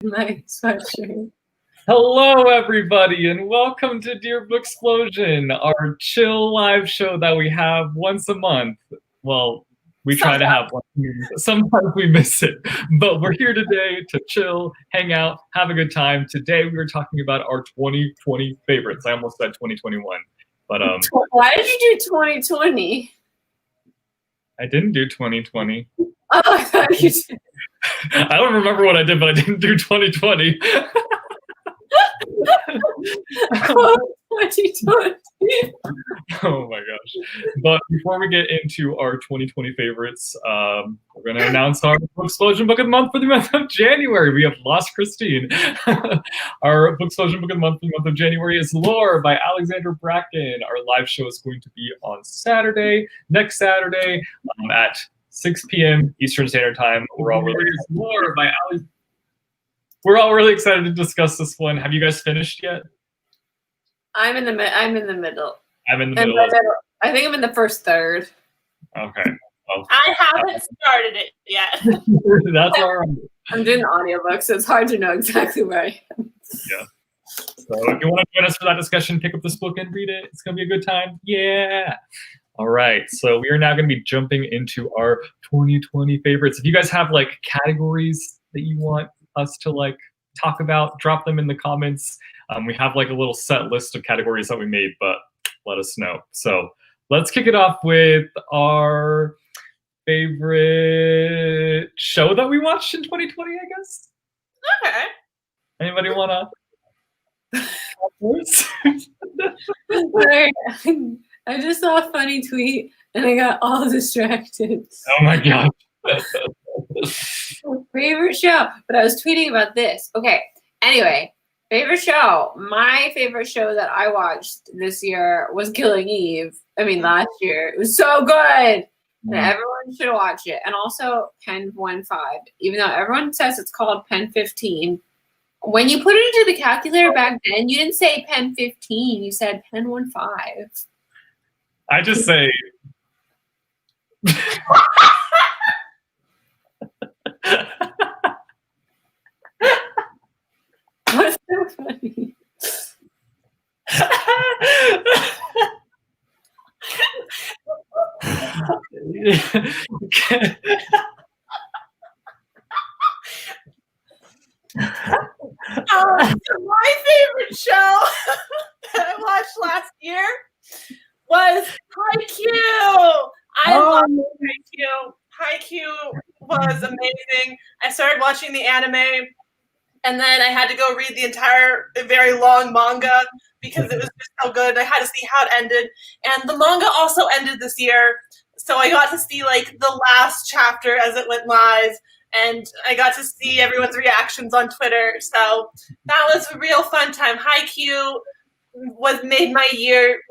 my sweatshirt. Hello, everybody, and welcome to Dear Booksplosion, our chill live show that we have once a month. Well, we try to have one. Sometimes we miss it, but we're here today to chill, hang out, have a good time. Today we were talking about our 2020 favorites. I almost said 2021, but Why did you do 2020? I didn't do 2020. Oh, I thought you did. I don't remember what I did, but I didn't do 2020. 2020. Oh my gosh. But before we get into our 2020 favorites, we're going to announce our Booksplosion Book of the Month for the month of January. We have Lost Christine. Our Booksplosion Book of the Month for the month of January is Lore by Alexandra Bracken. Our live show is going to be on Saturday, next Saturday, at 6 p.m. Eastern Standard Time. We're all really excited to discuss this one. Have you guys finished yet? I'm in the middle. I'm in the middle. I think I'm in the first third. Okay. Well, I haven't started it yet. That's all right. I'm doing the audiobook, so it's hard to know exactly where I am. Yeah. So if you want to join us for that discussion, pick up this book and read it. It's going to be a good time. Yeah. All right. So we are now going to be jumping into our 2020 favorites. If you guys have like categories that you want us to like talk about, drop them in the comments. We have like a little set list of categories that we made, but let us know. So let's kick it off with our favorite show that we watched in 2020, I guess. Okay. Anybody want Sorry. I just saw a funny tweet and I got all distracted. Oh my god. Favorite show, but I was tweeting about this. Okay, anyway, favorite show. My favorite show that I watched this year was Killing Eve. I mean, last year. It was so good. And everyone should watch it. And also Pen 15, even though everyone says it's called Pen 15. When you put it into the calculator back then, you didn't say Pen 15, you said Pen 15. I just say What's so funny? So my favorite show that I watched last year was Haikyuu. I love Haikyuu. Haikyuu was amazing. I started watching the anime, and then I had to go read the entire very long manga because it was just so good. I had to see how it ended. And the manga also ended this year, so I got to see like the last chapter as it went live, and I got to see everyone's reactions on Twitter. So that was a real fun time. Haikyuu made my year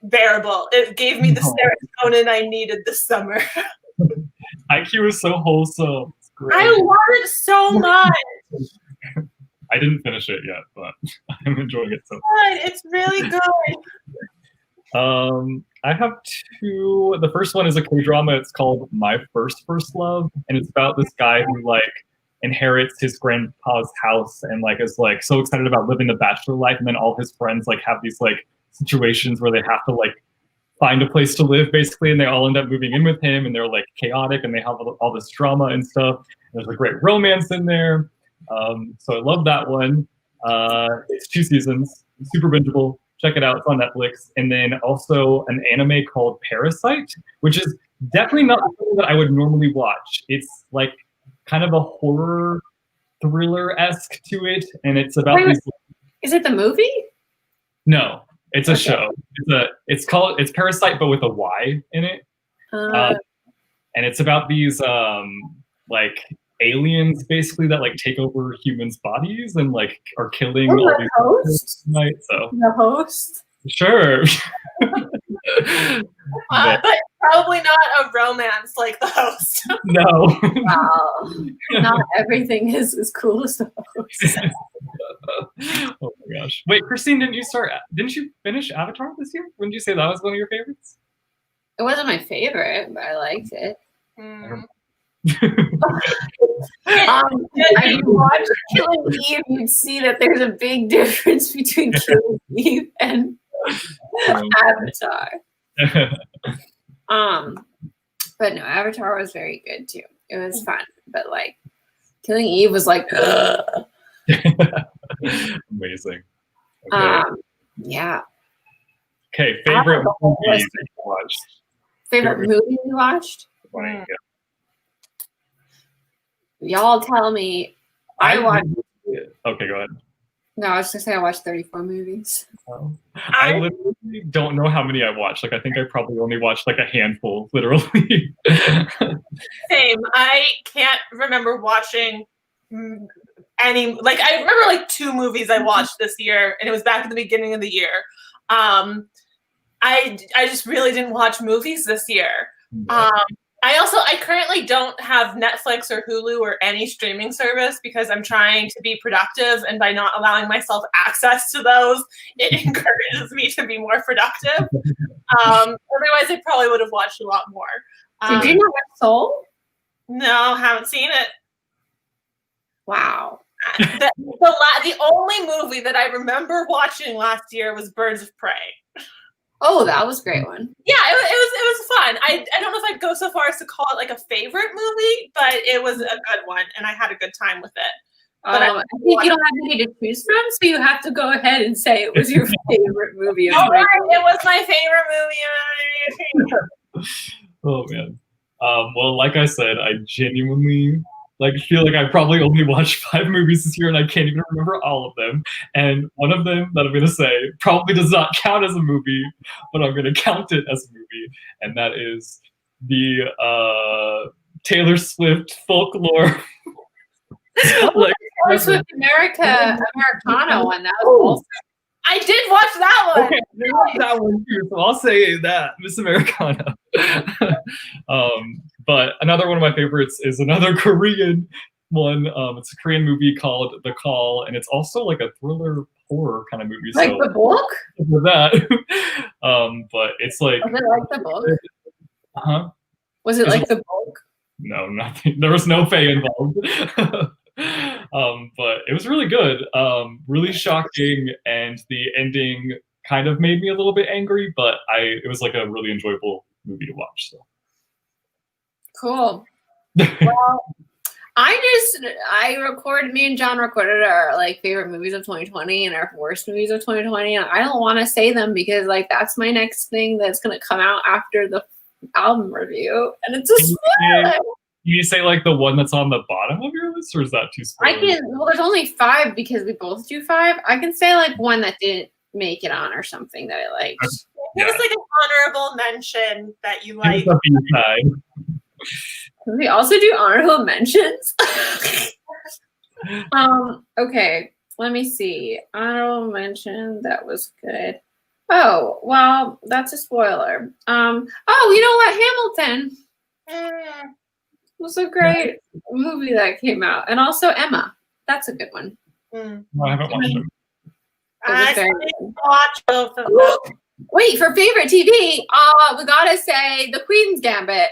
bearable. It gave me the serotonin I needed this summer. Haikyuu is so wholesome. It's great. I love it so much. I didn't finish it yet, but I'm enjoying it so much. It's really good. I have two. The first one is a K-drama. It's called My First Love, and it's about this guy who like inherits his grandpa's house and like is like so excited about living the bachelor life, and then all his friends like have these like situations where they have to like find a place to live basically, and they all end up moving in with him, and they're like chaotic, and they have all this drama and stuff. There's a great romance in there. So I love that one. It's 2 seasons, super bingeable. Check it out. It's on Netflix. And then also an anime called Parasite, which is definitely not something that I would normally watch. It's like kind of a horror thriller-esque to it, and it's about these. Is it the movie? No, it's a show. It's Parasite, but with a Y in it. And it's about these like aliens basically that like take over humans' bodies and like are killing all these host? Tonight. So The host? Sure. But probably not a romance like The Host. No. Wow. Not everything is as cool as The Host. Oh my gosh. Wait, Christine, didn't you finish Avatar this year? Wouldn't you say that was one of your favorites? It wasn't my favorite, but I liked it. If you watch Killing Eve, you'd see that there's a big difference between Killing Eve and Avatar. But no, Avatar was very good too. It was fun, but like Killing Eve was like, amazing. Okay. Yeah. Okay, favorite movie that you watched. Favorite movie we watched? Yeah. Y'all tell me. I watched. Okay, go ahead. No, I was just gonna say I watched 34 movies. I literally don't know how many I watched. Like, I think I probably only watched like a handful, literally. Same. I can't remember watching any. Like, I remember like 2 movies I watched this year, and it was back at the beginning of the year. I just really didn't watch movies this year. I currently don't have Netflix or Hulu or any streaming service because I'm trying to be productive, and by not allowing myself access to those, it encourages me to be more productive. Otherwise, I probably would have watched a lot more. Did you know watch Soul? No, haven't seen it. Wow. The only movie that I remember watching last year was Birds of Prey. Oh, that was a great one. Yeah, it was fun. I don't know if I'd go so far as to call it like a favorite movie, but it was a good one, and I had a good time with it. But I think you don't have any to choose from, so you have to go ahead and say it was your favorite movie. It was my favorite movie. Oh man. Well, like I said, I genuinely feel like I probably only watched 5 movies this year, and I can't even remember all of them. And one of them that I'm going to say probably does not count as a movie, but I'm going to count it as a movie, and that is the Taylor Swift Folklore. Taylor Swift Americana one. That was awesome. I did watch that one. Okay, I watched that one too, so I'll say that Miss Americana. But another one of my favorites is another Korean one. It's a Korean movie called The Call, and it's also like a thriller horror kind of movie. Like the book? For that. But it's like. Was it like the book? Huh? Was it like the book? No, nothing. There was no Faye involved. But it was really good. Really shocking, and the ending kind of made me a little bit angry, but it was like a really enjoyable movie to watch. So. Cool. Well, me and John recorded our like favorite movies of 2020 and our worst movies of 2020. And I don't want to say them because like that's my next thing that's gonna come out after the album review, and it's a spoiler. Can you say like the one that's on the bottom of your list, or is that too spoiler? Well, there's only 5 because we both do 5. I can say like one that didn't make it on or something that I liked. It was like an honorable mention that you liked. Can we also do honorable mentions? Okay, let me see. Honorable mention that was good. Oh, well, that's a spoiler. You know what? Hamilton was a great movie that came out. And also Emma. That's a good one. No, I haven't watched it. I didn't watch both of them. Wait, for favorite TV, we gotta say The Queen's Gambit.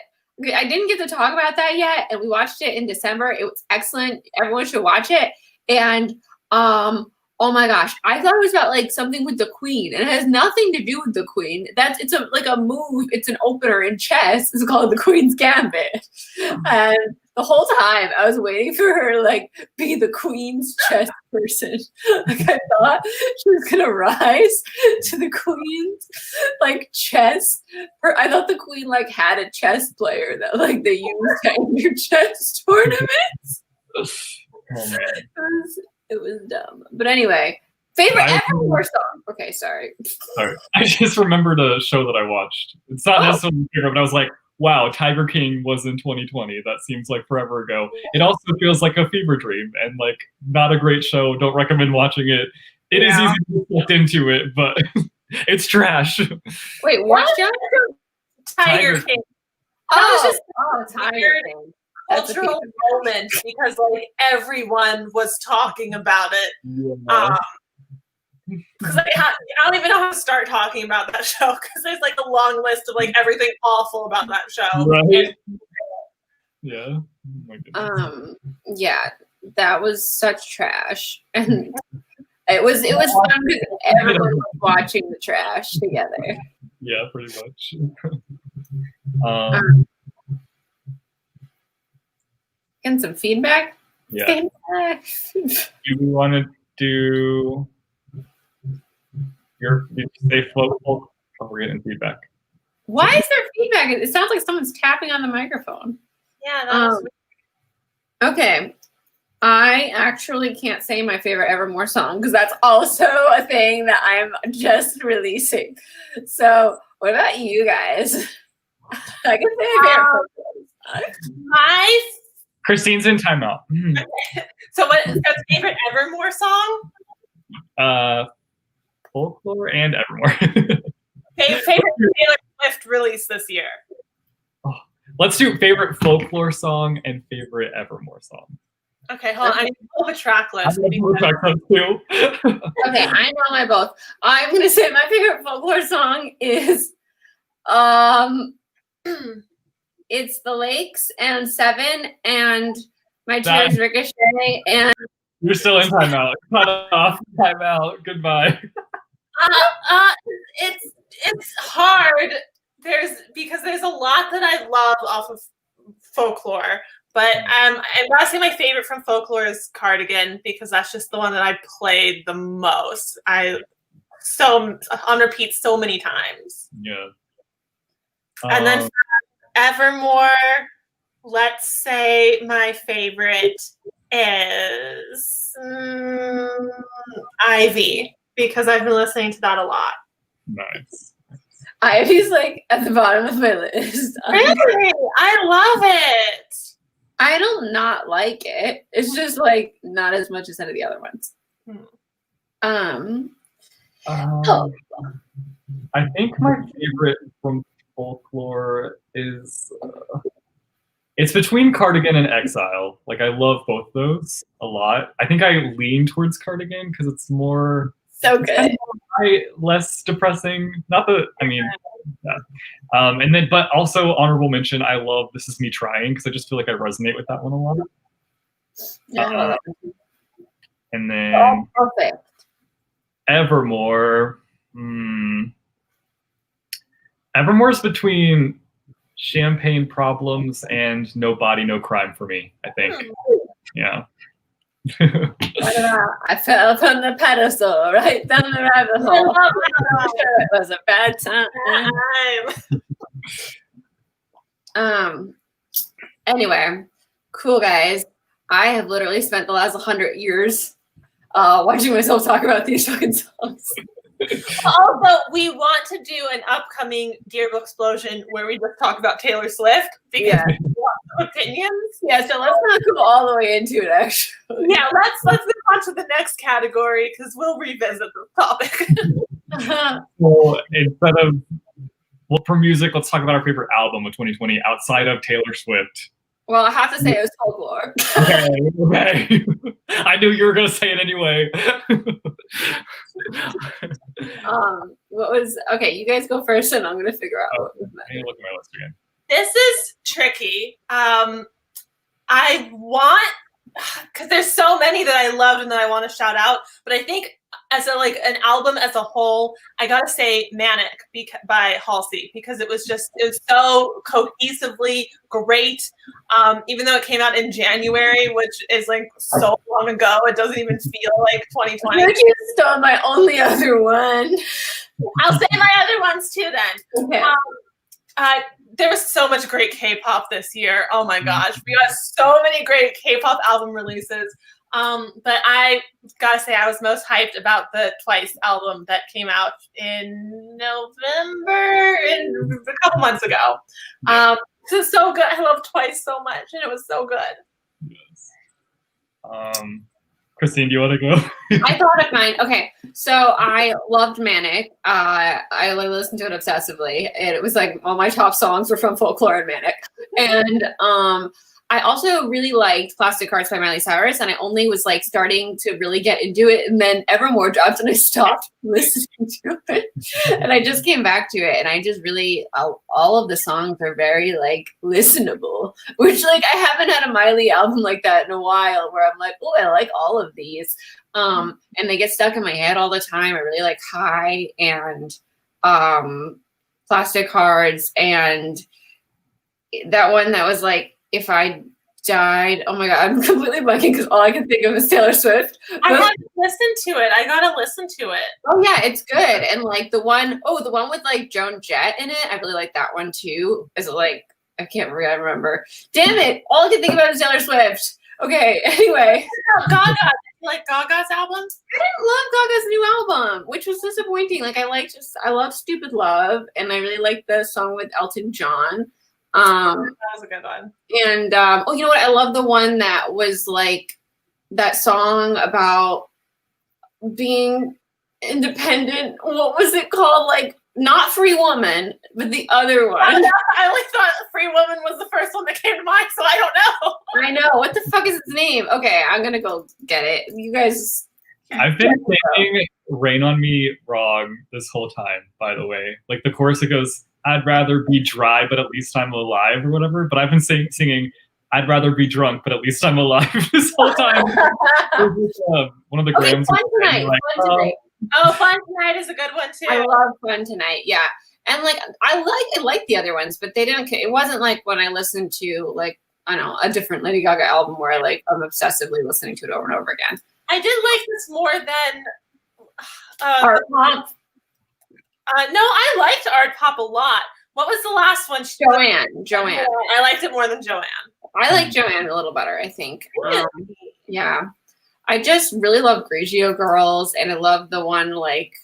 I didn't get to talk about that yet, and we watched it in December. It was excellent. Everyone should watch it. And oh my gosh, I thought it was about like something with the Queen, and it has nothing to do with the Queen. It's a move. It's an opener in chess. It's called The Queen's Gambit, and the whole time I was waiting for her like be the Queen's chess person. Like I thought she was gonna rise to the Queen's like chess. I thought the Queen like had a chess player that like they used to enter chess tournaments. It was dumb. But anyway, favorite Evermore song. Okay, sorry. I just remembered a show that I watched. It's not necessarily favorite, but I was like, wow, Tiger King was in 2020. That seems like forever ago. It also feels like a fever dream, and like not a great show. Don't recommend watching it. It is easy to get into it, but it's trash. Wait, what? Tiger King. That was just Tiger King. Cultural moment because like everyone was talking about it. Because I don't even know how to start talking about that show because there's like a long list of like everything awful about that show. Right? Yeah. Oh my goodness. Yeah, that was such trash, and it was fun because everyone was watching the trash together. Yeah, pretty much. Getting some feedback. Yeah. Feedback. Do we want to do did you say folk? Oh, we're getting feedback. Why is there feedback? It sounds like someone's tapping on the microphone. Yeah, that was okay. I actually can't say my favorite Evermore song because that's also a thing that I'm just releasing. So, what about you guys? I can say my favorite. Christine's in timeout. So, what is your favorite Evermore song? Folklore and Evermore. Favorite Taylor Swift release this year. Oh, let's do favorite folklore song and favorite Evermore song. Okay, hold on. I need to pull up a track list. Okay, I know my both. I'm gonna say my favorite folklore song is it's The Lakes and Seven and My Tears Ricochet and you're still in timeout. Cut off timeout. Goodbye. It's hard. Because there's a lot that I love off of folklore. But I'm gonna say my favorite from folklore is Cardigan because that's just the one that I played the most. On repeat so many times. Yeah. And then for Evermore, let's say my favorite is Ivy because I've been listening to that a lot. Nice. Ivy's like at the bottom of my list. Really? I love it. I don't not like it. It's just like not as much as any of the other ones. I think my favorite from folklore is it's between Cardigan and Exile. Like I love both those a lot. I think I lean towards Cardigan because it's more so good, less depressing. Not that yeah. And then, but also honorable mention. I love "This Is Me Trying" because I just feel like I resonate with that one a lot. Yeah. And then perfect. Evermore. Evermore's between Champagne Problems and No Body, No Crime for me, I think. Yeah. I fell from the pedestal right down the rabbit hole. It was a bad time. Anyway, cool guys. I have literally spent the last 100 years watching myself talk about these fucking songs. Also, we want to do an upcoming Dear Booksplosion where we just talk about Taylor Swift because we want some opinions. Yeah, so let's not go all the way into it, actually. Yeah, let's move on to the next category because we'll revisit this topic. Well, for music, let's talk about our favorite album of 2020 outside of Taylor Swift. Well, I have to say it was folklore. Okay. I knew you were going to say it anyway. Okay, you guys go first and I'm going to figure out. I need to look at my list again. This is tricky. Because there's so many that I loved and that I want to shout out, but I think as an album as a whole, I gotta say Manic by Halsey because it was so cohesively great. Even though it came out in January, which is like so long ago, it doesn't even feel like 2020. You stole my only other one. I'll say my other ones too then. Okay. There was so much great K-pop this year. Oh my gosh. We got so many great K-pop album releases. But I gotta say I was most hyped about the Twice album that came out in November a couple months ago. This is so good. I love Twice so much and it was so good. Yes. Christine, do you want to go? I thought of mine. Okay, so I loved Manic. I listened to it obsessively. And it was like all my top songs were from Folklore and Manic. And I also really liked Plastic Hearts by Miley Cyrus, and I only was like starting to really get into it, and then Evermore dropped, and I stopped listening to it, and I just came back to it, and I just really all of the songs are very like listenable, which like I haven't had a Miley album like that in a while, where I'm like, oh, I like all of these, and they get stuck in my head all the time. I really like High and Plastic Hearts, and that one that was like, If I Died. Oh my God, I'm completely blanking because all I can think of is Taylor Swift. I haven't listened to it. I gotta listen to it. Oh yeah, it's good. And like the one with like Joan Jett in it, I really like that one too. Is it like, I can't remember. Damn it, all I can think about is Taylor Swift. Okay, anyway. Gaga. You like Gaga's album? I didn't love Gaga's new album, which was disappointing. Like I love Stupid Love, and I really like the song with Elton John. That was a good one. And you know what? I love the one that was like that song about being independent. What was it called? Like not Free Woman, but the other one. I like thought Free Woman was the first one that came to mind, so I don't know. I know. What the fuck is its name? Okay, I'm gonna go get it. You guys. I've been saying "Rain on Me" wrong this whole time. By the way, like the chorus, it goes, "I'd rather be dry, but at least I'm alive," or whatever. But I've been singing, "I'd rather be drunk, but at least I'm alive" this whole time. One of the Okay, Grams. Fun Tonight. Like, Fun Tonight. Oh, Fun Tonight is a good one too. I love Fun Tonight. Yeah, and like I like the other ones, but they didn't. It wasn't like when I listened to like, I don't know, a different Lady Gaga album where I'm obsessively listening to it over and over again. I did like this more than Art Pop. No, I liked Art Pop a lot. What was the last one? Joanne. I liked it more than Joanne. I like Joanne a little better, I think. Really? Yeah. I just really love Grigio Girls, and I love the one like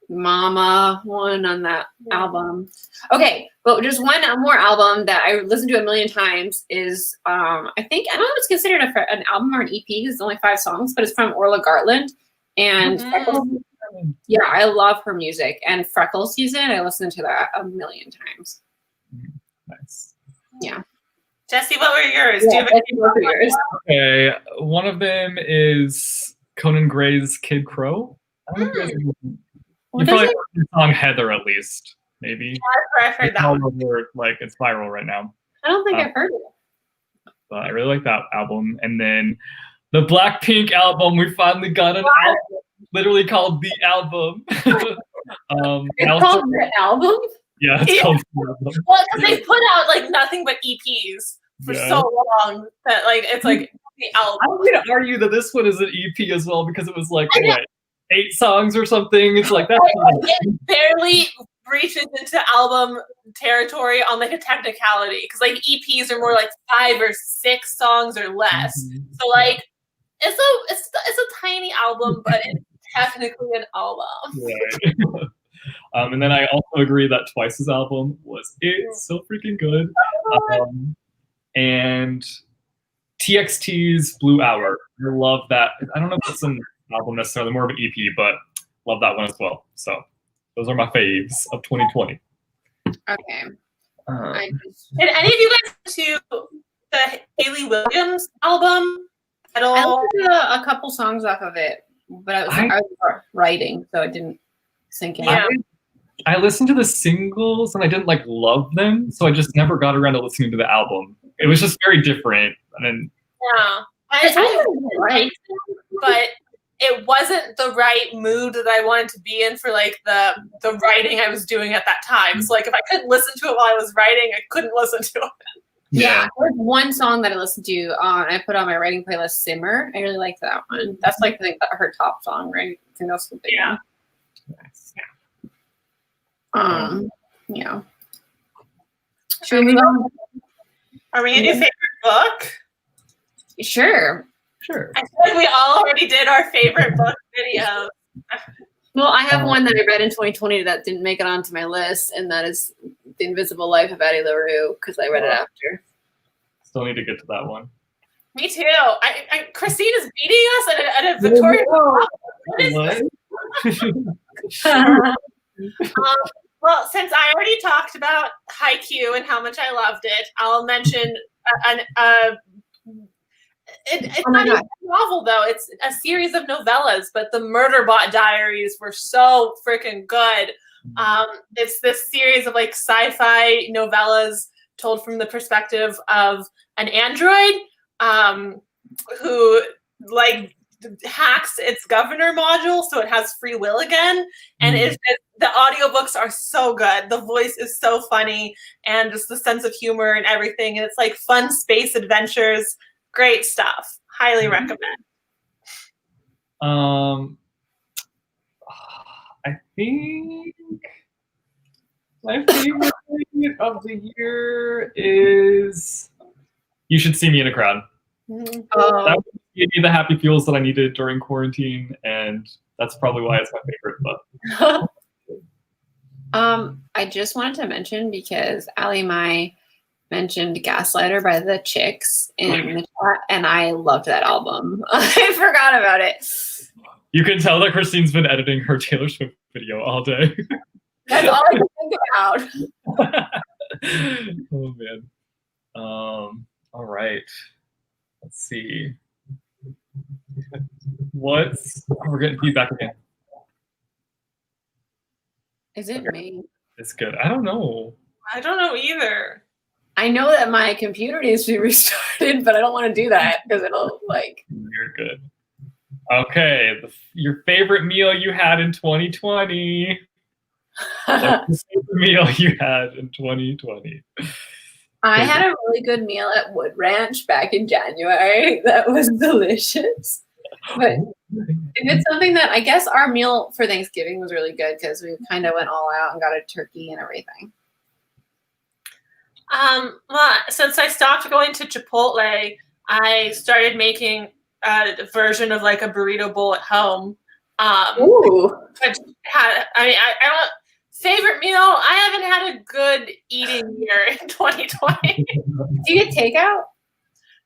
Mama one on that album. Okay, but just one more album that I listened to a million times is I think, I don't know if it's considered an album or an EP because it's only 5 songs, but it's from Orla Gartland. And yeah, I love her music. And Freckle Season, I listened to that a million times. Nice. Yeah. Jesse, what were yours? Yeah, Do you have yours? Okay, one of them is Conan Gray's Kid Crow. I don't know if you guys you probably heard the song Heather at least, maybe. I've heard that all one. over, like it's viral right now. I don't think I've heard it. But I really like that album. And then the Blackpink album, we finally got an album literally called The Album. It's called The Album? Yeah, it's called The Album. Well, because they put out like nothing but EPs for so long that like it's like the album. I'm going to argue that this one is an EP as well because it was like, what, 8 songs or something? It's like, that's it barely reaches into album territory on like a technicality because like EPs are more like 5 or 6 songs or less. So like it's a tiny album, but it's technically an album. Right. And then I also agree that Twice's album was so freaking good. And TXT's Blue Hour. I love that. I don't know if it's an album necessarily, more of an EP, but love that one as well. So those are my faves of 2020. Okay. Did any of you guys listen to the Hayley Williams album at all? I listened to a couple songs off of it, but I was writing, so it didn't sink in. Yeah. I listened to the singles and I didn't like love them, so I just never got around to listening to the album. It was just very different. And yeah, I liked it, but it wasn't the right mood that I wanted to be in for like the writing I was doing at that time. So like if I couldn't listen to it while I was writing, I couldn't listen to it. Yeah, there's one song that I listened to I put on my writing playlist, Simmer. I really liked that one. That's like I think her top song, right? I think that's the big one. nice. Yeah. Should we move on? Are we gonna do favorite book? Sure. Sure. I feel like we all already did our favorite book video. Well, I have one that I read in 2020 that didn't make it onto my list, and that is The Invisible Life of Addie LaRue, because I read it after. Still need to get to that one. Me too. Christine is beating us at a Victoria. What is this? Well, since I already talked about Haikyuu and how much I loved it, I'll mention a It's Oh my not even God. a novel though. It's a series of novellas, but the Murderbot Diaries were so freaking good. It's this series of like sci-fi novellas told from the perspective of an android who like hacks its governor module so it has free will again. And the audiobooks are so good. The voice is so funny and just the sense of humor and everything. And it's like fun space adventures. Great stuff. Highly recommend. I think my favorite thing of the year is You Should See Me in a Crowd. That gave me the happy feels that I needed during quarantine, and that's probably why it's my favorite. But I just wanted to mention, because Ali Mai mentioned Gaslighter by the Chicks in the chat, and I loved that album. I forgot about it. You can tell that Christine's been editing her Taylor Swift video all day. That's all I can think about. Oh man. All right. Let's see. We're getting feedback again. Is it me? It's good. I don't know. I don't know either. I know that my computer needs to be restarted, but I don't want to do that because it'll like. You're good. Okay, your favorite meal you had in 2020. What's the favorite meal you had in 2020? I had a really good meal at Wood Ranch back in January. That was delicious. But if it's something that, I guess our meal for Thanksgiving was really good because we kind of went all out and got a turkey and everything. Well, since I stopped going to Chipotle, I started making a version of like a burrito bowl at home. Ooh. Which had, I don't, favorite meal, I haven't had a good eating year in 2020. Do you get takeout?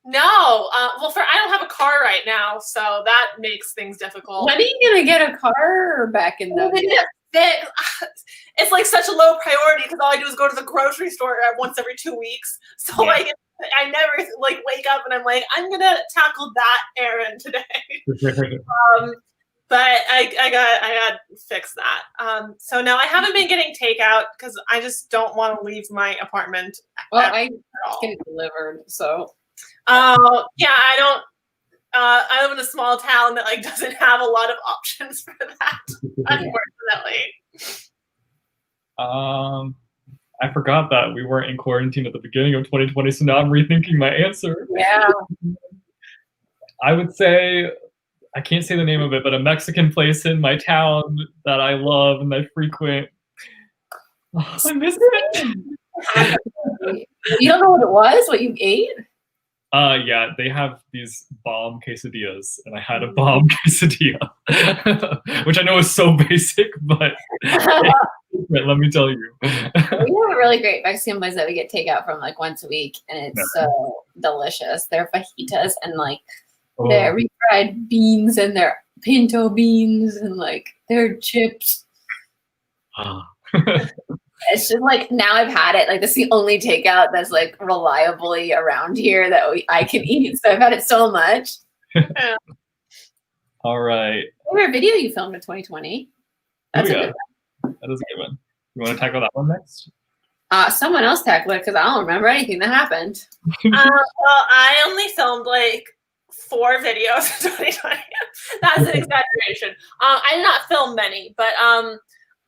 No. Well, I don't have a car right now, so that makes things difficult. When are you going to get a car back in the It's like such a low priority because all I do is go to the grocery store once every 2 weeks. So like I never like wake up and I'm like, I'm gonna tackle that errand today. But I got to fix that. So no, I haven't been getting takeout because I just don't want to leave my apartment. Well, I get it delivered, so. Yeah, I don't. I live in a small town that like doesn't have a lot of options for that, unfortunately. I forgot that we weren't in quarantine at the beginning of 2020, so now I'm rethinking my answer. Yeah. I would say, I can't say the name of it, but a Mexican place in my town that I love and I frequent. Oh, I miss it. You don't know what it was? What you ate? Yeah, they have these bomb quesadillas, and I had a bomb quesadilla, which I know is so basic, but let me tell you. We have a really great Mexican place that we get takeout from like once a week, and it's so delicious. Their fajitas and like their refried beans and their pinto beans and like their chips. It's just like, now I've had it. Like, this is the only takeout that's like reliably around here that I can eat. So I've had it so much. All right. Favorite video you filmed in 2020? That's a good one. That is a good one. You want to tackle that one next? Someone else tackle it because I don't remember anything that happened. Well, I only filmed like 4 videos in 2020. That's an exaggeration. I did not film many, but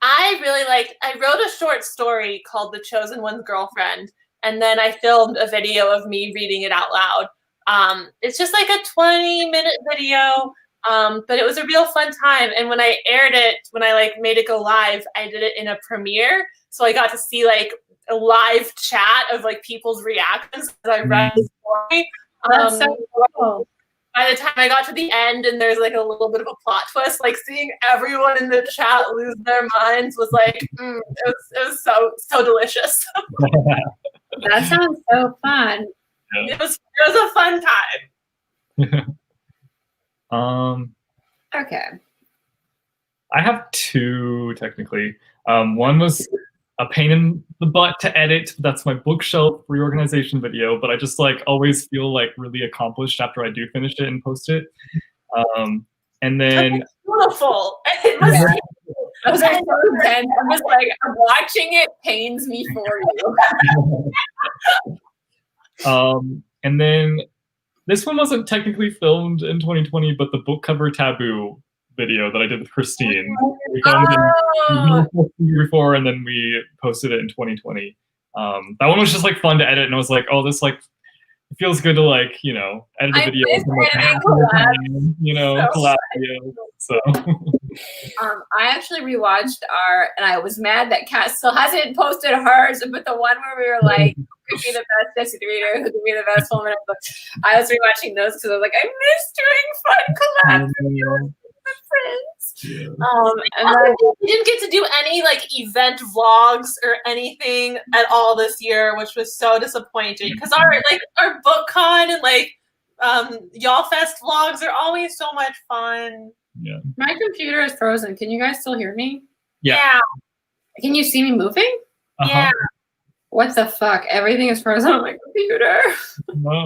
I wrote a short story called The Chosen One's Girlfriend, and then I filmed a video of me reading it out loud. It's just like a 20-minute video, but it was a real fun time. And when I aired it, when I like made it go live, I did it in a premiere. So I got to see like a live chat of like people's reactions as I read the story. That's so cool. By the time I got to the end and there's like a little bit of a plot twist, like seeing everyone in the chat lose their minds was like, it was so delicious. That sounds so fun. Yeah. It was a fun time. Okay. I have 2 technically. One was a pain in the butt to edit. That's my bookshelf reorganization video, but I just like always feel like really accomplished after I do finish it and post it. And then That's beautiful. It must Yeah. I was like, so intense. I'm just like, watching it pains me for you. And then this one wasn't technically filmed in 2020, but the book cover taboo video that I did with Christine. We filmed it in year before, and then we posted it in 2020. That one was just like fun to edit, and I was like, oh, this like it feels good to like, you know, edit a video. Collab videos. So I actually rewatched and I was mad that Kat still hasn't posted hers, but the one where we were like, who could be the best Jesse the Reader, who could be the best woman in the book. I was rewatching those because I was like, I miss doing fun collab videos with my friends. and then we didn't get to do any like event vlogs or anything at all this year, which was so disappointing because our book con and like Y'all Fest vlogs are always so much fun. Yeah. My computer is frozen. Can you guys still hear me? Yeah. Can you see me moving? Uh-huh. Yeah. What the fuck? Everything is frozen on my computer. No.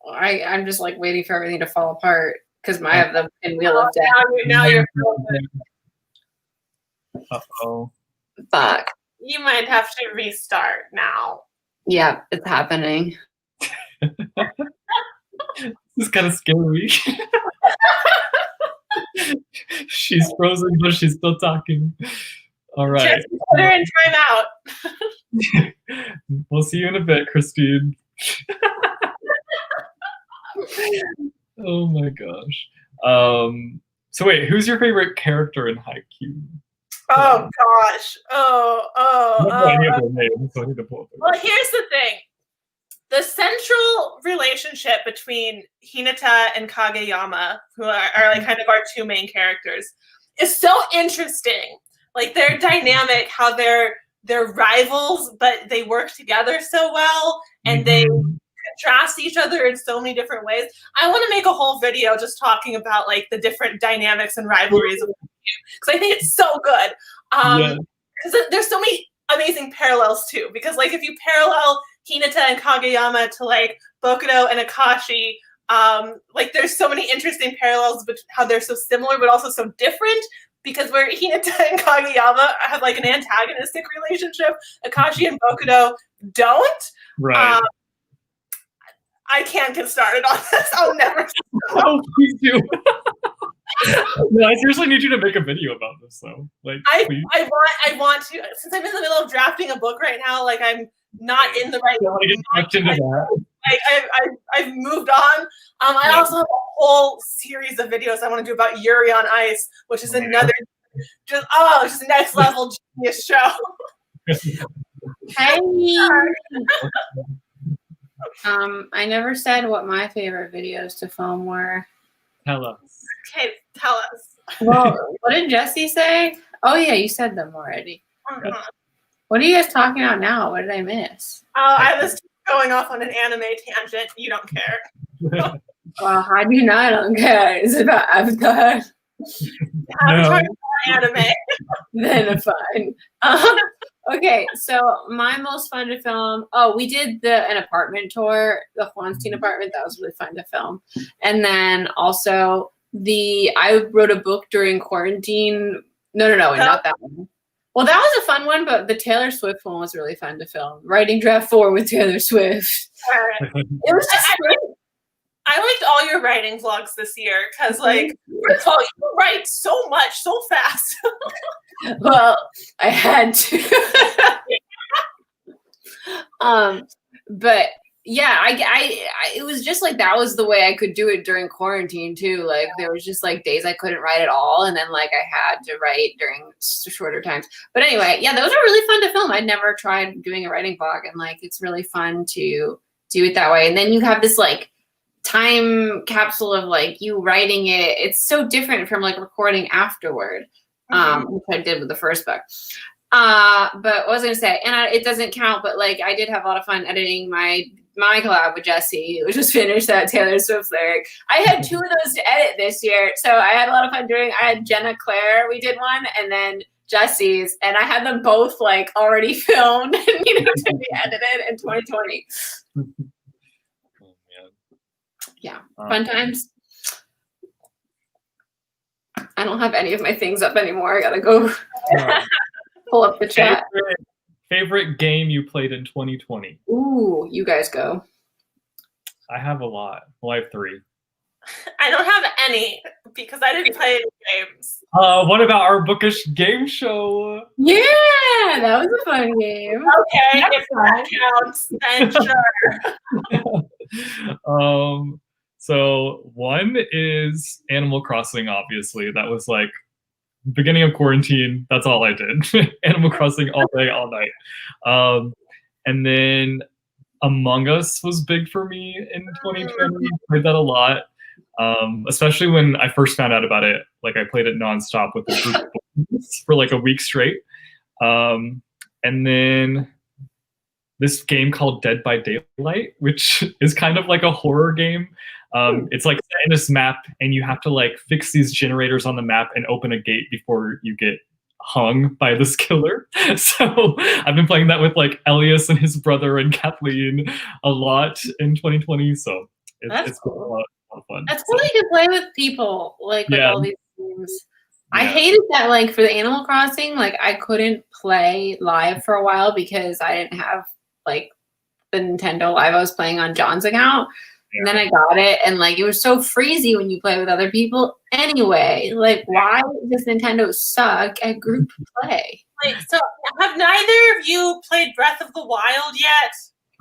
I'm just like waiting for everything to fall apart because I have the Wheel of Death. Now you're frozen. Uh-oh. Fuck. You might have to restart now. Yeah, it's happening. This is kind of scary. She's frozen, but she's still talking. All right. Just put her in timeout. We'll see you in a bit, Christine. Oh my gosh. So wait, who's your favorite character in Haikyuu? Oh gosh. I need to name, so I need to pull up. Well, here's the thing. The central relationship between Hinata and Kageyama, who are like kind of our two main characters, is so interesting. Like their dynamic, how they're rivals, but they work together so well, and they contrast each other in so many different ways. I want to make a whole video just talking about like the different dynamics and rivalries of because I think it's so good. Because there's so many amazing parallels too. Because like if you parallel Hinata and Kageyama to like Bokudo and Akashi, like there's so many interesting parallels, but how they're so similar but also so different. Because where Hinata and Kageyama have like an antagonistic relationship, Akashi and Bokudo don't. Right. I can't get started on this. I'll never. Oh, please do. No, I seriously need you to make a video about this, though. Like, I want to. Since I'm in the middle of drafting a book right now, like I'm not in the right. I want to get sucked into that. Like I've moved on. I also have a whole series of videos I want to do about Yuri on Ice, which is another just next level genius show. Hey. I never said what my favorite videos to film were. Tell us. Okay, tell us. Well, what did Jesse say? Oh yeah, you said them already. What are you guys talking about now? What did I miss? Oh, I was going off on an anime tangent. You don't care. Well, how do you know I don't care? It's about Avatar. Avatar is not anime. Then fine. Okay, so my most fun to film. Oh, we did an apartment tour, the Juanstein apartment. That was really fun to film. And then also I wrote a book during quarantine. No, not that one. Well, that was a fun one, but the Taylor Swift one was really fun to film. Writing draft 4 with Taylor Swift. It was just great. I liked all your writing vlogs this year because, like, first of all, you write so much, so fast. Well, I had to. But yeah, I it was just like that was the way I could do it during quarantine too. Like there was just like days I couldn't write at all, and then like I had to write during shorter times. But anyway, yeah, those are really fun to film. I'd never tried doing a writing vlog, and like it's really fun to do it that way. And then you have this like time capsule of like you writing it. It's so different from like recording afterward, which I did with the first book. But what was I gonna say? And it doesn't count, but like I did have a lot of fun editing my collab with Jesse, which was finished that Taylor Swift lyric. I had 2 of those to edit this year, so I had a lot of fun doing. I had Jenna Claire, we did one, and then Jesse's, and I had them both like already filmed and needed to be edited in 2020. Oh, man. Yeah, fun times. I don't have any of my things up anymore. I gotta go pull up the chat. Favorite game you played in 2020? Ooh, you guys go. I have a lot. Well, I have 3. I don't have any because I didn't play any games. What about our bookish game show? Yeah, that was a fun game. Okay, if that counts, then sure. So one is Animal Crossing, obviously. That was like beginning of quarantine. That's all I did. Animal Crossing all day, all night. And then Among Us was big for me in 2020. Played that a lot. Especially when I first found out about it. Like I played it nonstop with a group of friends for like a week straight. And then this game called Dead by Daylight, which is kind of like a horror game. It's like set in this map, and you have to like fix these generators on the map and open a gate before you get hung by this killer. So I've been playing that with like Elias and his brother and Kathleen a lot in 2020. So it's cool. been a lot of fun. That's cool. You can play with people like with all these games. Yeah. I hated that like for the Animal Crossing, like I couldn't play live for a while because I didn't have like the Nintendo Live I was playing on John's account. And then I got it, and like it was so freezy when you play with other people. Anyway, like why does Nintendo suck at group play? Like, so have neither of you played Breath of the Wild yet?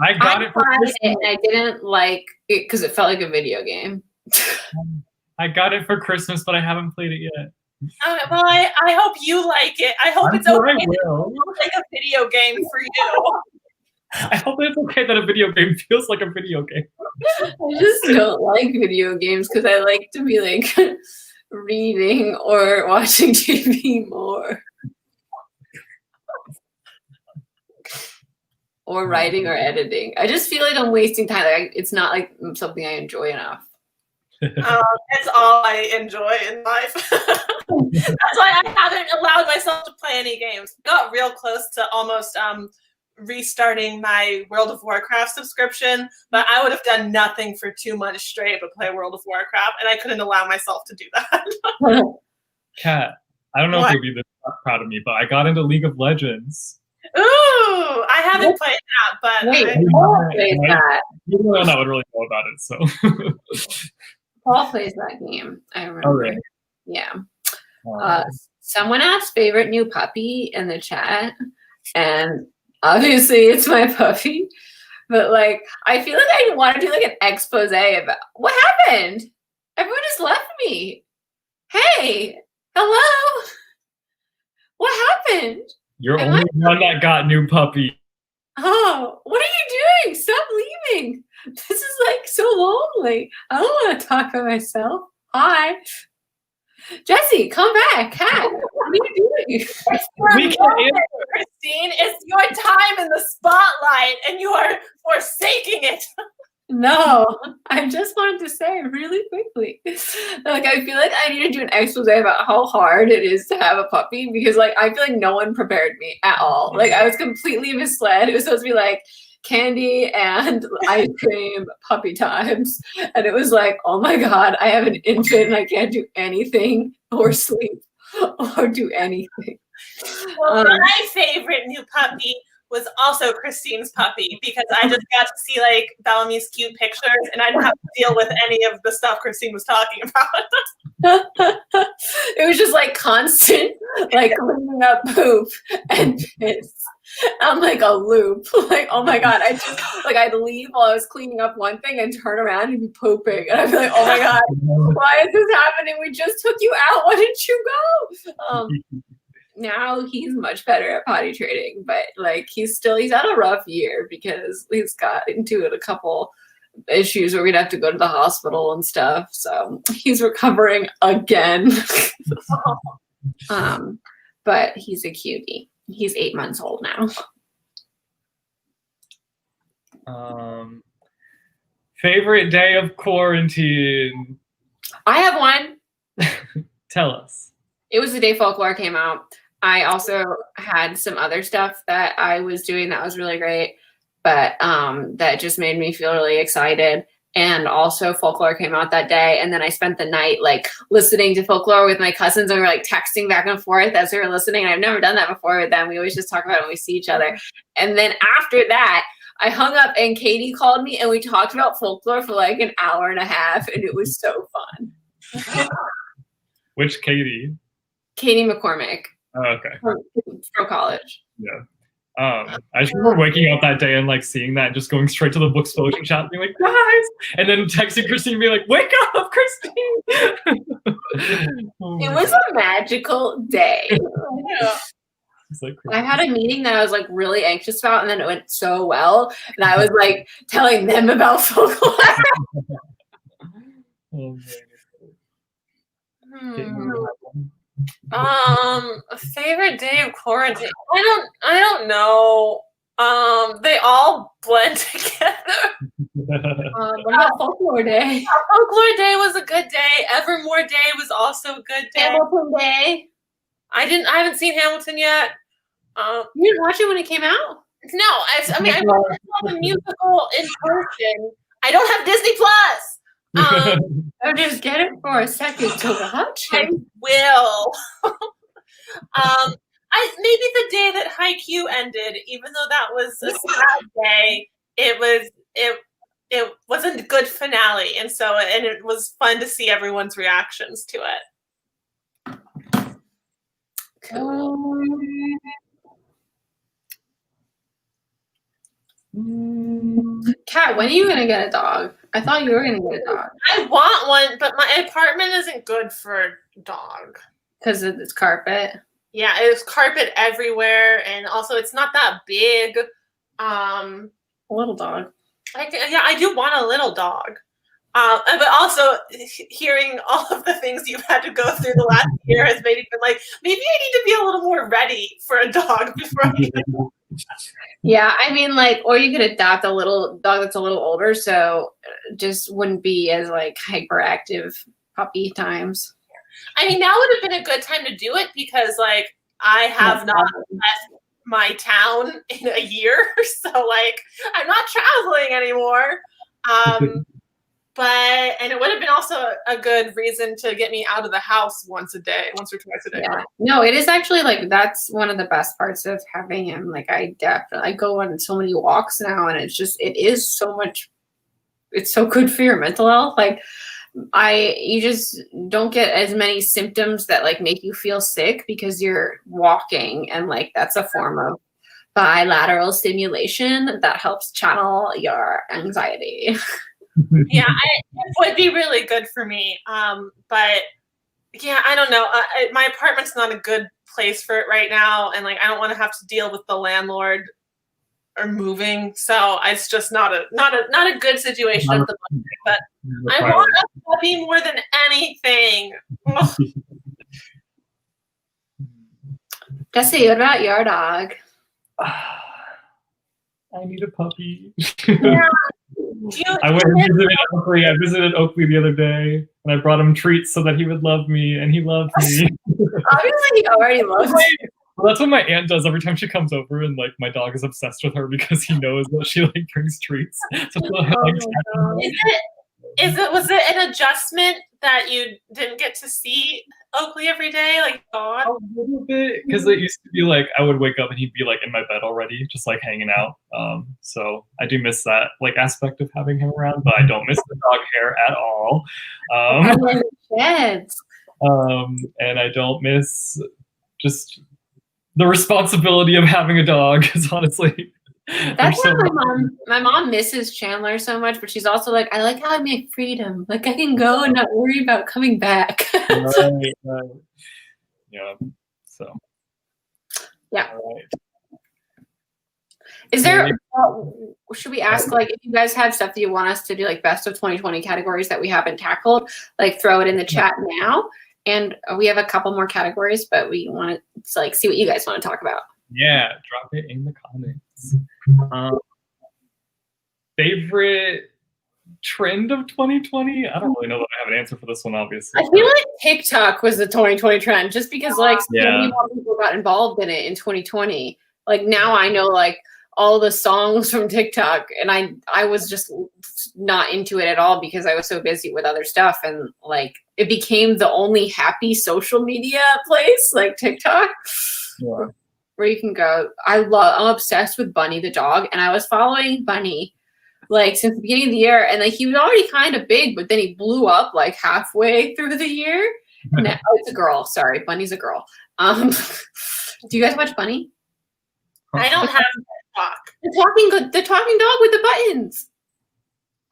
I got it for Christmas. And I didn't like it because it felt like a video game. I got it for Christmas, but I haven't played it yet. Well, I hope you like it. I hope it's sure okay. I will. It feels like a video game for you. I hope it's okay that a video game feels like a video game. I just don't like video games because I like to be like reading or watching TV more. Or writing or editing. I just feel like I'm wasting time. Like, it's not like something I enjoy enough. It's all I enjoy in life. That's why I haven't allowed myself to play any games. Got real close to almost restarting my World of Warcraft subscription, but I would have done nothing for 2 months straight but play World of Warcraft, and I couldn't allow myself to do that. Kat, I don't know if you'll be this proud of me, but I got into League of Legends. Ooh, I haven't played that, but Paul plays that. You don't know, I would really know about it, so. Paul plays that game. I remember. Oh, really? Yeah. Someone asked favorite new puppy in the chat, and obviously it's my puppy, but like I feel like I want to do like an expose about what happened. Everyone just left me. Hey, hello. What happened? You're only one that got new puppy. Oh, what are you doing? Stop leaving. This is like so lonely. I don't want to talk by myself. Hi. Jesse, come back. Kat, what are you doing? Christine, it's your time in the spotlight and you are forsaking it. No, I just wanted to say really quickly, like I feel like I need to do an expose about how hard it is to have a puppy because like I feel like no one prepared me at all. Like I was completely misled. It was supposed to be like candy and ice cream puppy times, and it was like, oh my god, I have an infant and I can't do anything or sleep or do anything. Well, my favorite new puppy was also Christine's puppy because I just got to see like Bellamy's cute pictures and I didn't have to deal with any of the stuff Christine was talking about. It was just like constant like cleaning up poop and piss. I'm like a loop. Like, oh my god, I just like I'd leave while I was cleaning up one thing and turn around and be pooping. And I'd be like, oh my god, why is this happening? We just took you out. Why didn't you go? Now he's much better at potty training, but like he's had a rough year because he's got into a couple issues where we'd have to go to the hospital and stuff. So he's recovering again. But he's a cutie. He's 8 months old now. Favorite day of quarantine? I have one. Tell us. It was the day Folklore came out. I also had some other stuff that I was doing that was really great, but that just made me feel really excited. And also Folklore came out that day, and then I spent the night like listening to Folklore with my cousins, and we were like texting back and forth as we were listening. And I've never done that before with them. We always just talk about it when we see each other. And then after that, I hung up and Katie called me and we talked about Folklore for like an hour and a half, and it was so fun. Which Katie? Katie McCormick. Oh, okay. From college. Yeah. I just remember waking up that day and like seeing that, just going straight to the Booksplosion chat and being like, guys, and then texting Christine and being like, wake up, Christine. It was a magical day. Yeah. Like, I had a meeting that I was like really anxious about, and then it went so well, and I was like telling them about Folklore. Favorite day of quarantine. I don't know. They all blend together. What about Folklore Day? Folklore Day was a good day. Evermore Day was also a good day. Hamilton Day. I haven't seen Hamilton yet. You didn't watch it when it came out? No, I mean I watched the musical in person. I don't have Disney Plus. Or just get it for a second to watch I it. will. Maybe the day that Haikyuu ended, even though that was a sad day, it was a good finale, and it was fun to see everyone's reactions to it. Cool. Kat, when are you gonna get a dog? I thought you were gonna get a dog. I want one, but my apartment isn't good for a dog. Because it's carpet. Yeah, there's carpet everywhere, and also it's not that big. A little dog. I do want a little dog. But also hearing all of the things you've had to go through the last year has made me feel like maybe I need to be a little more ready for a dog before I get one. Yeah, I mean, like, or you could adopt a little dog that's a little older, so just wouldn't be as like hyperactive puppy times. I mean, now would have been a good time to do it because, like, I have not left my town in a year, so like, I'm not traveling anymore. And it would have been also a good reason to get me out of the house once or twice a day. Yeah. No, it is actually like that's one of the best parts of having him. Like I go on so many walks now, and it is so much. It's so good for your mental health. Like you just don't get as many symptoms that like make you feel sick because you're walking, and like that's a form of bilateral stimulation that helps channel your anxiety. Yeah, it would be really good for me. But yeah, I don't know. My apartment's not a good place for it right now, and like I don't want to have to deal with the landlord or moving. So it's just not a good situation at the moment. But I want a puppy more than anything. Jesse, what about your dog? I need a puppy. Yeah. I went and visited Oakley. I visited Oakley the other day, and I brought him treats so that he would love me, and he loved me. Obviously, he already loves me. Well, that's what my aunt does every time she comes over, and like my dog is obsessed with her because he knows that she like brings treats. So was it an adjustment that you didn't get to see Oakley every day? Like God? A little bit, because it used to be like I would wake up and he'd be like in my bed already, just like hanging out. So I do miss that like aspect of having him around, but I don't miss the dog hair at all. And I don't miss just the responsibility of having a dog. Because honestly, that's why my mom misses Chandler so much, but she's also like, I like how I make freedom. Like I can go and not worry about coming back. Right. Yeah. So. Yeah. Right. Is there? Should we ask like if you guys have stuff that you want us to do like best of 2020 categories that we haven't tackled? Like throw it in the chat now. And we have a couple more categories, but we want to like see what you guys want to talk about. Yeah, drop it in the comments. Favorite trend of 2020? I don't really know that I have an answer for this one, obviously. I feel like TikTok was the 2020 trend just because like so Yeah. many more people got involved in it in 2020. Like now I know like all the songs from TikTok, and I was just not into it at all because I was so busy with other stuff, and like it became the only happy social media place, like TikTok. Yeah. Where you can go. I'm obsessed with Bunny the dog, and I was following Bunny like since the beginning of the year, and like he was already kind of big, but then he blew up like halfway through the year. No, it's a girl. Sorry, Bunny's a girl. Do you guys watch Bunny? I don't have TikTok. The talking dog with the buttons.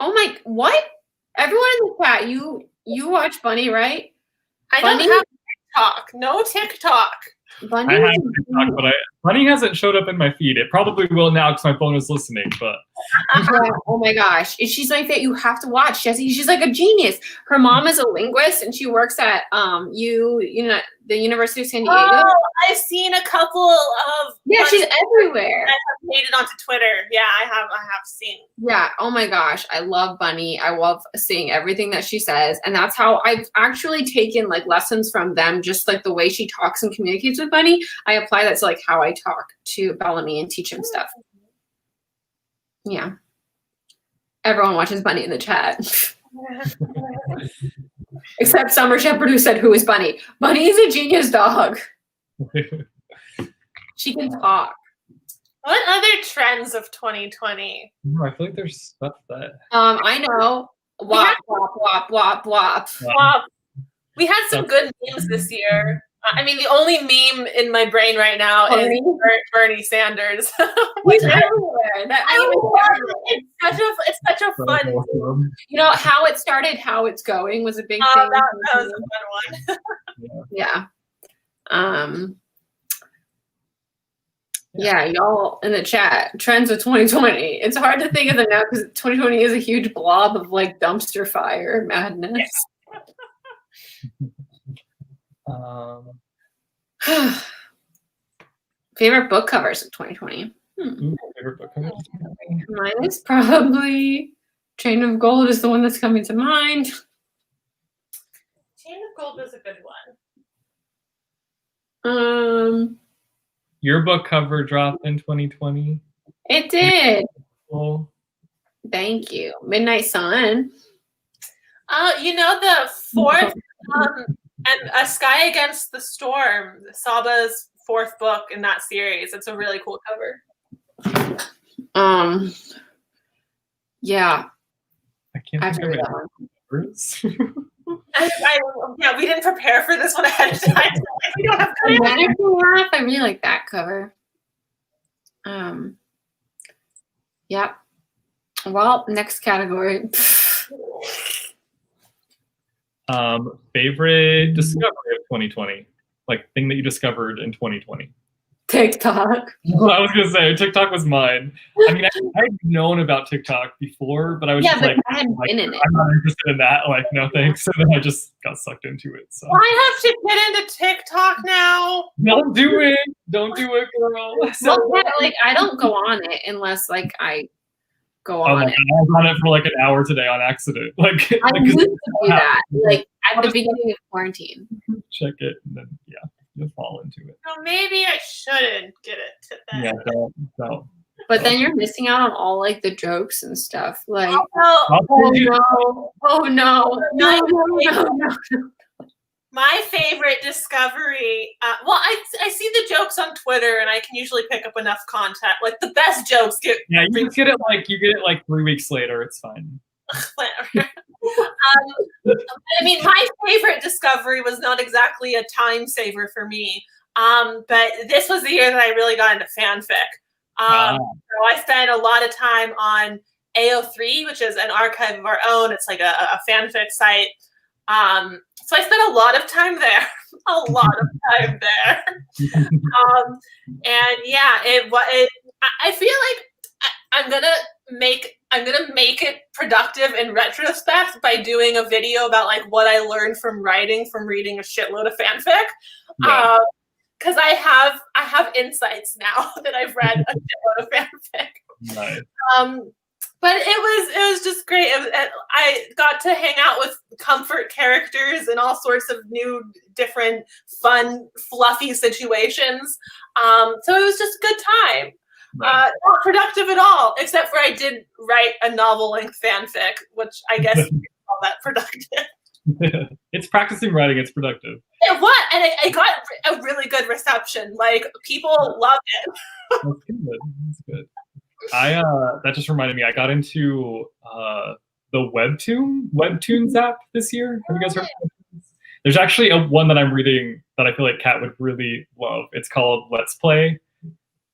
Oh my! What? Everyone in the chat, you watch Bunny, right? I Bunny? don't have TikTok. No TikTok. Bunny. I have TikTok, but Bunny hasn't showed up in my feed. It probably will now because my phone is listening. But Yeah, oh my gosh, she's like that. You have to watch Jessie. She's like a genius. Her mom is a linguist, and she works at the University of San Diego. Oh, I've seen a couple of. Yeah, she's everywhere. I have made it onto Twitter. Yeah, I have seen. Yeah. Oh my gosh, I love Bunny. I love seeing everything that she says, and that's how I've actually taken like lessons from them. Just like the way she talks and communicates with Bunny, I apply that to like how I talk to Bellamy and teach him stuff. Yeah. Everyone watches Bunny in the chat. Except Summer Shepherd, who said, "Who is Bunny?" Bunny is a genius dog. She can talk. What other trends of 2020? I feel like there's stuff that. I know. Wop, wop, wop, wop, wop. Well, we had some good memes this year. I mean, the only meme in my brain right now is Bernie Sanders. He's everywhere. It's such a fun. You know how it started, how it's going was a big thing. That was a fun one. Yeah. Yeah, y'all in the chat, trends of 2020. It's hard to think of them now because 2020 is a huge blob of like dumpster fire madness. Favorite book covers of 2020. Favorite book covers? Mine is probably Chain of Gold is the one that's coming to mind. Chain of Gold was a good one. Your book cover dropped in 2020. It did. Oh. Thank you. Midnight Sun. The fourth and A Sky Against the Storm, Saba's fourth book in that series. It's a really cool cover. Yeah. I can't think of that one. We didn't prepare for this one ahead of time. We don't have I really like that cover. Yep. Well, next category. Favorite discovery of 2020? Like thing that you discovered in 2020? TikTok. Well, I was gonna say TikTok was mine. I mean, I'd known about TikTok before, but I was just like, I hadn't been in it. I'm not interested in that. Like, no thanks. So then I just got sucked into it. So I have to get into TikTok now. Don't do it, girl. I don't go on it unless like I go on it. I was on it for like an hour today on accident. Like I used to do that, like at the beginning of quarantine. Check it, and then you'll fall into it. So maybe I shouldn't get it to that. Yeah, don't. But then you're missing out on all like the jokes and stuff. Like, no. My favorite discovery. I see the jokes on Twitter, and I can usually pick up enough content. Like the best jokes get. Yeah, you get it like 3 weeks later. It's fine. I mean, my favorite discovery was not exactly a time saver for me. But this was the year that I really got into fanfic. So I spent a lot of time on AO3, which is an archive of our own. It's like a fanfic site. So I spent a lot of time there. And yeah, I feel like I'm gonna make it productive in retrospect by doing a video about like what I learned from reading a shitload of fanfic. Yeah. Because I have insights now that I've read a shitload of fanfic. Nice. But it was just great. I got to hang out with comfort characters in all sorts of new, different, fun, fluffy situations. So it was just a good time. Right. Not productive at all, except for I did write a novel-length fanfic, which I guess you can call that productive. It's practicing writing. It's productive. It was, and it got a really good reception. Like, people loved it. That's good. That's good. That just reminded me. I got into the Webtoons app this year. Have you guys heard of Webtoons? There's actually one that I'm reading that I feel like Kat would really love. It's called Let's Play.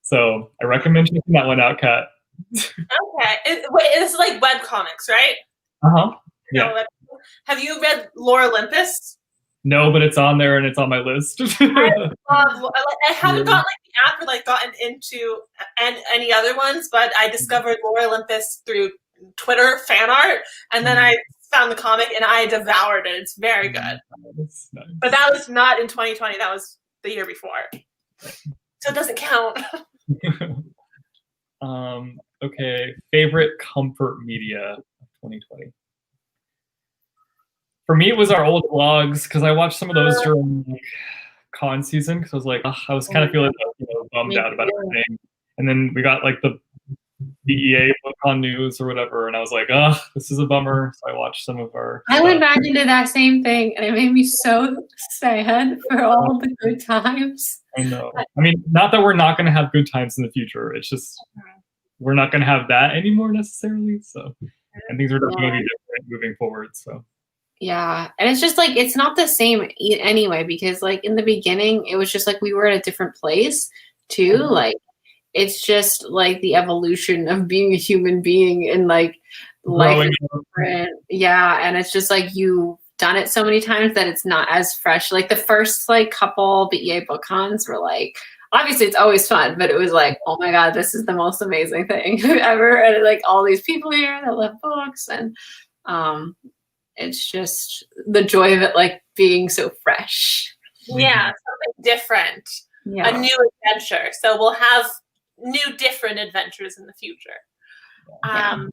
So I recommend checking that one out, Kat. Okay. Wait, this is like webcomics, right? Yeah. Have you read Lore Olympus? No, but it's on there and it's on my list. I haven't gotten the app or gotten into any other ones, but I discovered Lore Olympus through Twitter fan art, and then I found the comic and I devoured it. It's very good. Nice. But that was not in 2020. That was the year before, so it doesn't count. Okay, favorite comfort media of 2020. For me, it was our old vlogs because I watched some of those during con season because I was like, I was kind of feeling bummed out about everything. And then we got the BEA BookCon news or whatever, and I was like, this is a bummer. So I watched some of our. I went back into that same thing, and it made me so sad for all the good times. I know. I mean, not that we're not going to have good times in the future. It's just we're not going to have that anymore necessarily. So, and things are definitely going to be different moving forward. So. Yeah, and it's just it's not the same anyway, because in the beginning it was just we were at a different place too. It's just the evolution of being a human being and life is different. Yeah, and it's just you've done it so many times that it's not as fresh. The first couple BEA book cons were obviously it's always fun, but it was oh my god, this is the most amazing thing ever, and all these people here that love books, and it's just the joy of it being so fresh. Yeah, something different. Yeah. A new adventure. So we'll have new different adventures in the future. One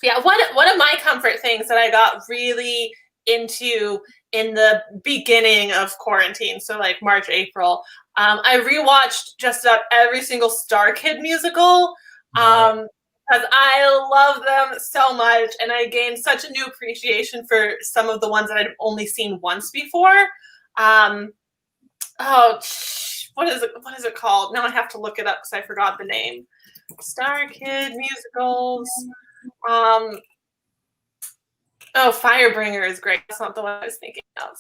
of my comfort things that I got really into in the beginning of quarantine, so March, April, I rewatched just about every single Star Kid musical. Because I love them so much, and I gained such a new appreciation for some of the ones that I'd only seen once before. What is it called? Now I have to look it up because I forgot the name. Star Kid musicals. Firebringer is great. That's not the one I was thinking of.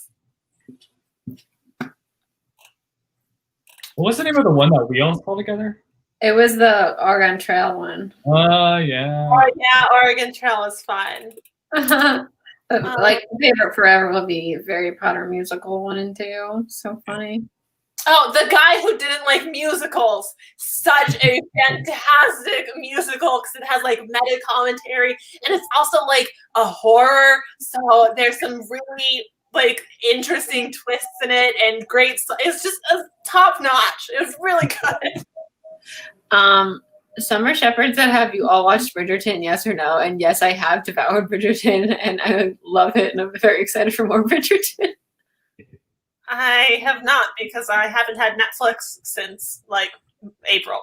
What was the name of the one that we all saw together? It was the Oregon Trail one. Yeah. Oh yeah, Oregon Trail is fun. Favorite forever will be Harry Potter musical 1 and 2. So funny. Oh, the guy who didn't like musicals. Such a fantastic musical because it has meta commentary and it's also a horror. So there's some really interesting twists in it and great. It's just top notch. It's really good. Summer Shepherds, that have you all watched Bridgerton, yes or no? And yes, I have devoured Bridgerton and I love it and I'm very excited for more Bridgerton. I have not because I haven't had Netflix since April.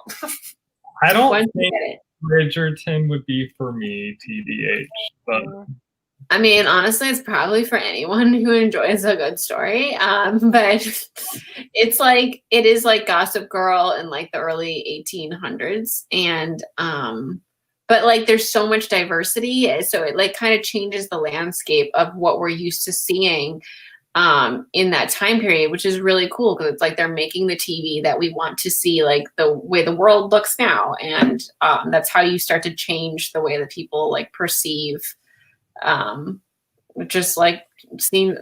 I don't think Bridgerton would be for me, TBH. But I mean, honestly, it's probably for anyone who enjoys a good story. But it's it is Gossip Girl in the early 1800s. And, but there's so much diversity. So it kind of changes the landscape of what we're used to seeing in that time period, which is really cool because it's they're making the TV that we want to see, the way the world looks now. And that's how you start to change the way that people perceive seeing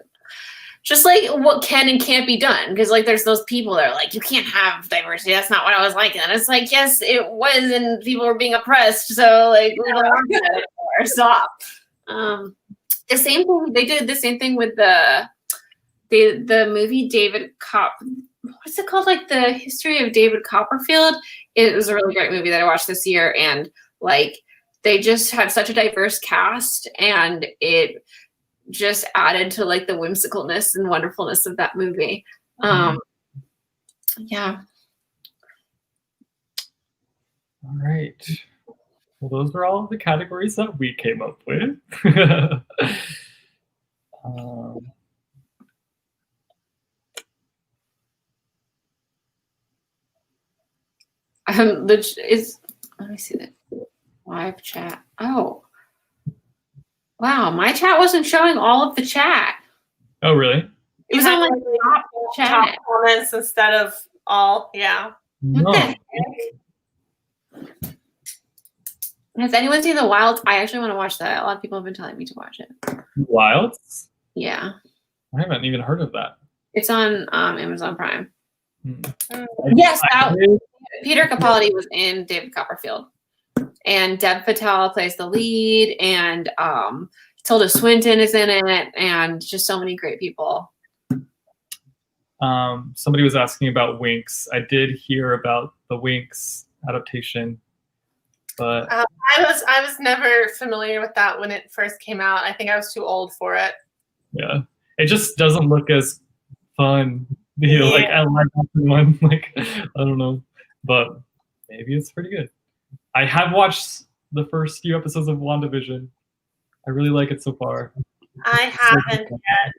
just what can and can't be done, because there's those people that are you can't have diversity, that's not what I was liking, and it's yes it was, and people were being oppressed, so we don't want that anymore. Stop. The same thing, they did the same thing with the movie David what's it called, the history of David Copperfield. It was a really great movie that I watched this year, and they just had such a diverse cast, and it just added to like the whimsicalness and wonderfulness of that movie. Yeah. All right. Well, those are all the categories that we came up with. Let me see that live chat. Oh, wow, my chat wasn't showing all of the chat. Oh, really? It was on like top chat comments instead of all. Yeah. No. Has anyone seen The Wilds? I actually want to watch that. A lot of people have been telling me to watch it. Wilds? Yeah. I haven't even heard of that. It's on Amazon Prime. Hmm. Yes, Peter Capaldi was in David Copperfield, and Dev Patel plays the lead, and Tilda Swinton is in it, and just so many great people. Somebody was asking about Winx. I did hear about the Winx adaptation, but I was never familiar with that when it first came out. I think I was too old for it. yeah, it just doesn't look as fun. Like I like one. Like I don't know, but maybe it's pretty good. I have watched the first few episodes of WandaVision. I really like it so far. I haven't yet,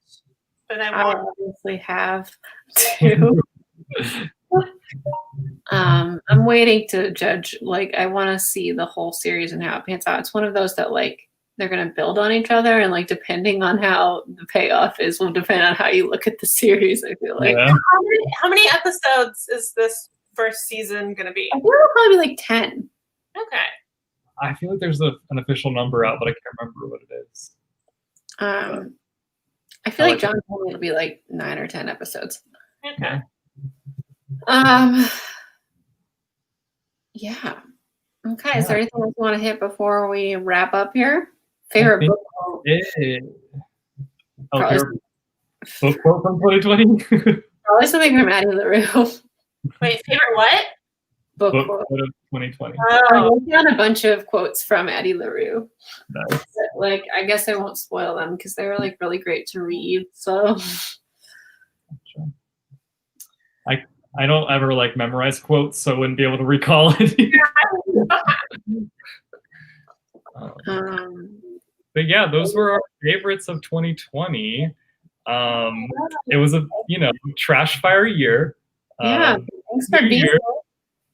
but I obviously have too. I'm waiting to judge. Like, I want to see the whole series and how it pans out. It's one of those that like they're gonna build on each other, and like depending on how the payoff is will depend on how you look at the series. I feel like. Yeah. How many episodes is this first season gonna be? I think it'll probably be like 10. Okay. I feel like there's an official number out, but I can't remember what it is. I feel like John told me it'll be like 9 or 10 episodes. Okay. Yeah. Okay. Is there anything else you want to hit before we wrap up here? Favorite book quote? Book quote from 2020? Probably something from Addie LaRue. Wait, favorite what? Book quote quote of 2020. I wrote down a bunch of quotes from Addie LaRue. Nice. Like, I guess I won't spoil them because they were like really great to read. So I don't ever like memorize quotes, so I wouldn't be able to recall it. But yeah, those were our favorites of 2020. It was a trash fire year. Yeah, thanks for being here.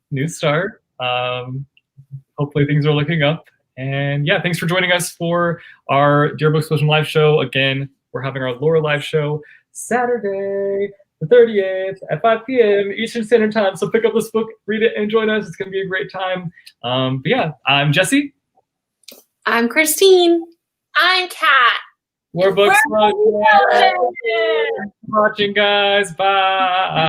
New start. Hopefully things are looking up. And yeah, thanks for joining us for our Dear Booksplosion live show. Again, we're having our Laura live show Saturday, the 30th at 5 p.m. Eastern Standard Time. So pick up this book, read it, and join us. It's going to be a great time. But yeah, I'm Jesse. I'm Christine. I'm Kat. We're Booksplosion. Watching, guys. Bye.